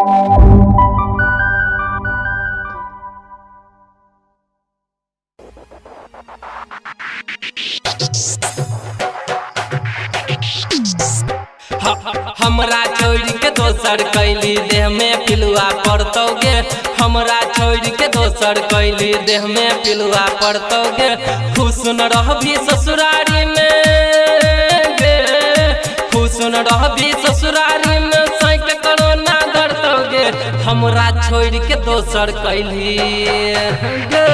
हमरा छोड़ के दोसर कैली देह में पिलुआ पड़तोगे। हमरा छोड़ के दोसर कैली देह में पिलुआ पड़तोगे। खुश न रहबी ससुरारी में गे, खुश न रहबी ससुरारी में सैक कोरोना धरतोगे। हमरा छोड़ के दोसर कैली गे,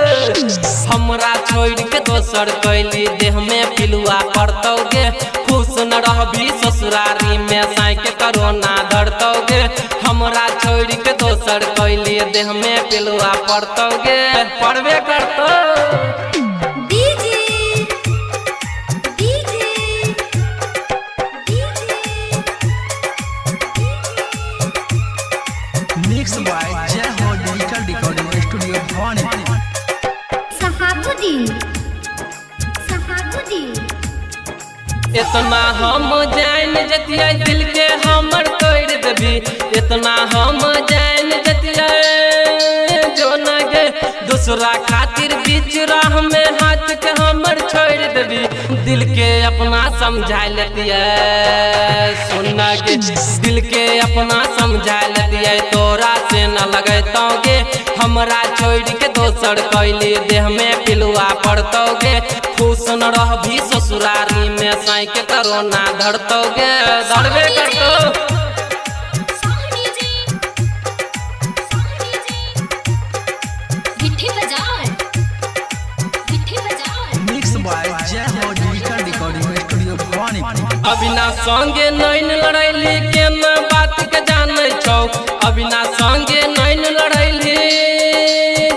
हमरा छोड़ के दोसर कैली देह में पिलुआ पड़तोगे। खुश न रहबी ससुरारी में साइक कोरोना धरतोगे। हमरा छोड़ के दोसर कैली देह में पिलुआ पड़तोगे, पड़बे करतो। मिक्स बाय जय हो डिजिटल रिकॉर्डिंग स्टूडियो भवानी। इतना हम जान जतिया दिल के हमर तोड़ देबी। इतना हम जान जतिया जो न गे दूसरा खातिर बीच राह में हाथ के हमर छोड़ देबी। दिल के अपना समझा लेतिया सुनना गे, दिल के अपना समझा लेतिया तोरा से न लगतोगे। हमरा छोड़ के दोसर कैली देह में पिलुआ पड़तोगे। खुश न रहबी ससुरारी में साइक कोरोना धरतोगे, धरबे करतो। मिक्स बाय जय हो digital recording studio Bhavani. Avinash संगे नैन लड़ैली केना बात के जानै छौ। अविनाश संगे नैन लड़ैली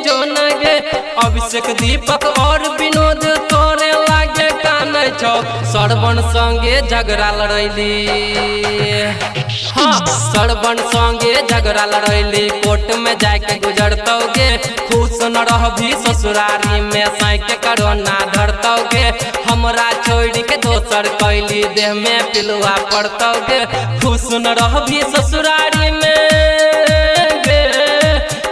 जो न गे अभिषेक दीपक और विनोद तोरे लागे कानै छौ। श्रवण संगे झगड़ा लड़ैली, हाँ श्रवण संगे झगड़ा लड़ैली कोर्ट में जाके गुजरतोगे। खुश न रहबी ससुरारी में साइक कोरोना धरतोगे। हमरा छोड़ के दोसर कैली देह में पिलुआ पड़तोगे। खुश न रहबी ससुरारी में गे,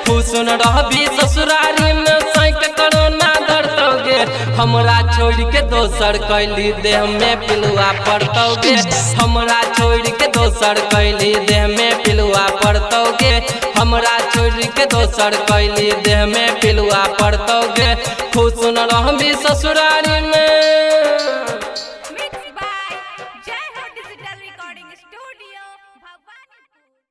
खुश न रहबी ससुरारी में साइक कोरोना धरतोगे। हमरा छोड़ के दोसर कैली देह में पिलुआ पड़तोगे। हमरा छोड़ के दोसर कैली देह में पिलुआ पड़तोगे। हमरा छोड़ के दोसर कैली देह में पिलुआ पड़तोगे। खुश न रहबी ससुरारी में।